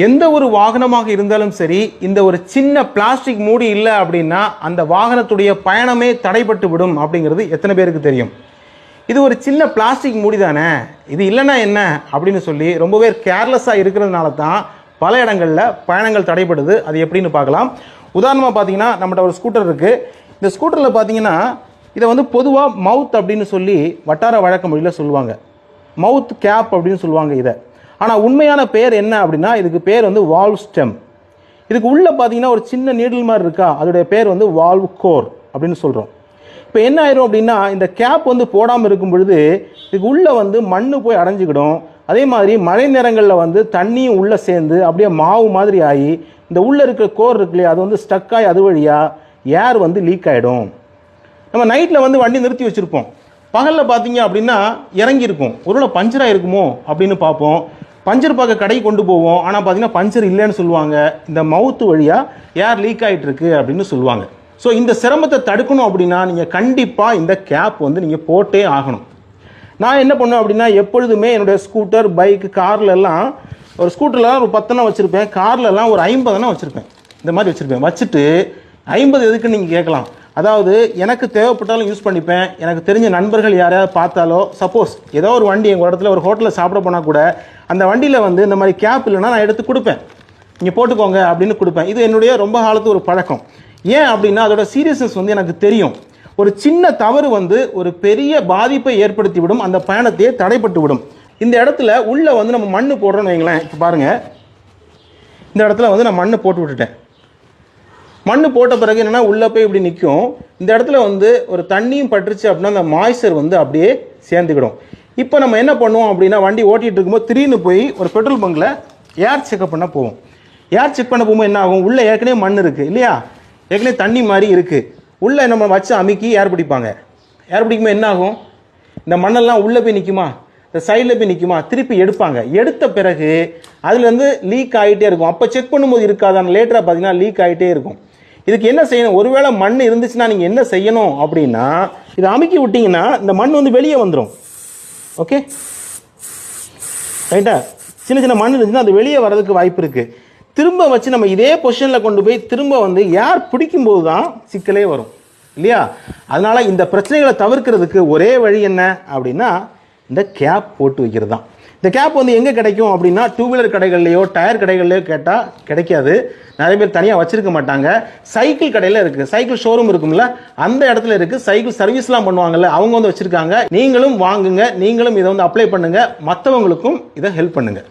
எந்த ஒரு வாகனமாக இருந்தாலும் சரி, இந்த ஒரு சின்ன பிளாஸ்டிக் மூடி இல்லை அப்படின்னா அந்த வாகனத்துடைய பயணமே தடைபட்டு விடும் அப்படிங்கிறது எத்தனை பேருக்கு தெரியும்? இது ஒரு சின்ன பிளாஸ்டிக் மூடி தானே, இது இல்லைன்னா என்ன அப்படின்னு சொல்லி ரொம்ப பேர் கேர்லெஸ்ஸாக இருக்கிறதுனால தான் பல இடங்களில் பயணங்கள் தடைபடுது. அது எப்படின்னு பார்க்கலாம். உதாரணமாக பார்த்தீங்கன்னா, நம்மகிட்ட ஒரு ஸ்கூட்டர் இருக்குது. இந்த ஸ்கூட்டரில் பார்த்தீங்கன்னா இதை வந்து பொதுவாக மவுத் அப்படின்னு சொல்லி வட்டார வழக்க மொழியில் சொல்லுவாங்க. மவுத் கேப் அப்படின்னு சொல்லுவாங்க இதை. ஆனால் உண்மையான பேர் என்ன அப்படின்னா, இதுக்கு பேர் வந்து வால்வ் ஸ்டெம். இதுக்கு உள்ளே பார்த்தீங்கன்னா ஒரு சின்ன நீடில் மாதிரி இருக்கா, அதோடைய பேர் வந்து வால்வ் கோர் அப்படின்னு சொல்கிறோம். இப்போ என்ன ஆயிரும் அப்படின்னா, இந்த கேப் வந்து போடாமல் இருக்கும் பொழுது இதுக்கு உள்ளே வந்து மண் போய் அடைஞ்சிக்கிடும். அதே மாதிரி மழை நேரங்களில் வந்து தண்ணியும் உள்ளே சேர்ந்து அப்படியே மாவு மாதிரி ஆகி இந்த உள்ளே இருக்கிற கோர் இருக்கு இல்லையா, அது வந்து ஸ்டக் ஆகி அது வழியாக ஏர் வந்து லீக் ஆகிடும். நம்ம நைட்டில் வந்து வண்டி நிறுத்தி வச்சுருப்போம். பகலில் பார்த்தீங்க அப்படின்னா இறங்கியிருக்கும், ஒருவேளை பஞ்சராக இருக்குமோ அப்படின்னு பார்ப்போம். பஞ்சர் பார்க்க கடைக்கு கொண்டு போவோம். ஆனால் பார்த்தீங்கன்னா பஞ்சர் இல்லைன்னு சொல்லுவாங்க. இந்த மவுத்து வழியாக ஏர் லீக் ஆகிட்டு இருக்கு அப்படின்னு சொல்லுவாங்க. ஸோ இந்த சிரமத்தை தடுக்கணும் அப்படின்னா நீங்கள் கண்டிப்பாக இந்த கேப் வந்து நீங்கள் போட்டே ஆகணும். நான் என்ன பண்ணுவேன் அப்படின்னா, எப்பொழுதுமே என்னுடைய ஸ்கூட்டர், பைக், கார்லெல்லாம் ஒரு ஸ்கூட்டர்லாம் ஒரு 10 வச்சுருப்பேன், கார்லெல்லாம் ஒரு 50 வச்சுருப்பேன். இந்த மாதிரி வச்சுருப்பேன். வச்சுட்டு 50 எதுக்குன்னு நீங்கள் கேட்கலாம். அதாவது எனக்கு தேவைப்பட்டாலும் யூஸ் பண்ணிப்பேன். எனக்கு தெரிஞ்ச நண்பர்கள் யாரையாவது பார்த்தாலோ, சப்போஸ் ஏதோ ஒரு வண்டி எங்கள் இடத்துல ஒரு ஹோட்டலில் சாப்பிட போனால் கூட அந்த வண்டியில் வந்து இந்த மாதிரி கேப் இல்லைன்னா நான் எடுத்து கொடுப்பேன், நீங்கள் போட்டுக்கோங்க அப்படின்னு கொடுப்பேன். இது என்னுடைய ரொம்ப காலத்து ஒரு பழக்கம். ஏன் அப்படின்னா அதோட சீரியஸ்னஸ் வந்து எனக்கு தெரியும். ஒரு சின்ன தவறு வந்து ஒரு பெரிய பாதிப்பை ஏற்படுத்தி விடும், அந்த பயணத்தையே தடைப்பட்டு விடும். இந்த இடத்துல உள்ளே வந்து நம்ம மண் போடுறோன்னு வைங்களேன். இப்போ பாருங்கள், இந்த இடத்துல வந்து நான் மண் போட்டு விட்டுட்டேன். மண் போட்ட பிறகு என்னென்னா உள்ளே போய் இப்படி நிற்கும். இந்த இடத்துல வந்து ஒரு தண்ணியும் பட்டுருச்சு அப்படின்னா அந்த மாய்ச்சர் வந்து அப்படியே சேர்ந்துக்கிடும். இப்போ நம்ம என்ன பண்ணுவோம் அப்படின்னா, வண்டி ஓட்டிகிட்டு இருக்கும்போது திடீர்னு போய் ஒரு பெட்ரோல் பங்கில் ஏர் செக்அப் பண்ண போவோம். ஏர் செக் பண்ண போகும்போது என்ன ஆகும், உள்ளே ஏற்கனவே மண் இருக்குது இல்லையா, ஏற்கனவே தண்ணி மாதிரி இருக்குது. உள்ளே நம்ம வச்சு அமுக்கி ஏர் பிடிப்பாங்க. ஏர் பிடிக்கும்போது என்ன ஆகும், இந்த மண்ணெல்லாம் உள்ளே போய் நிற்குமா, இந்த சைடில் போய் நிற்குமா, திருப்பி எடுப்பாங்க. எடுத்த பிறகு அதுலேருந்து லீக் ஆகிட்டே இருக்கும். அப்போ செக் பண்ணும்போது இருக்காதான், லேட்டராக பார்த்தீங்கன்னா லீக் ஆகிட்டே இருக்கும். இதுக்கு என்ன செய்யணும், ஒருவேளை மண் இருந்துச்சுன்னா நீங்கள் என்ன செய்யணும் அப்படின்னா, இதை அமுக்கி விட்டிங்கன்னா இந்த மண் வந்து வெளியே வந்துடும். ஓகே ரைட்டா, சின்ன சின்ன மண் இருந்துச்சுன்னா அது வெளியே வர்றதுக்கு வாய்ப்பு இருக்குது. திரும்ப வச்சு நம்ம இதே பொசிஷனில் கொண்டு போய் திரும்ப வந்து ஏர் பிடிக்கும்போது தான் சிக்கலே வரும் இல்லையா. அதனால் இந்த பிரச்சனைகளை தவிர்க்கிறதுக்கு ஒரே வழி என்ன அப்படின்னா, இந்த கேப் போட்டு வைக்கிறது தான். இந்த கேப் வந்து எங்கே கிடைக்கும் அப்படின்னா, 2 வீலர் கடைகள்லையோ டயர் கடைகள்லையோ கேட்டால் கிடைக்காது. நிறைய பேர் தனியாக வச்சுருக்க மாட்டாங்க. சைக்கிள் கடையில் இருக்குது, சைக்கிள் ஷோரூம் இருக்கும்ல, அந்த இடத்துல இருக்குது. சைக்கிள் சர்வீஸ்லாம் பண்ணுவாங்கல்ல, அவங்க வந்து வச்சுருக்காங்க. நீங்களும் வாங்குங்க, நீங்களும் இதை வந்து அப்ளை பண்ணுங்கள், மற்றவங்களுக்கும் இதை ஹெல்ப் பண்ணுங்கள்.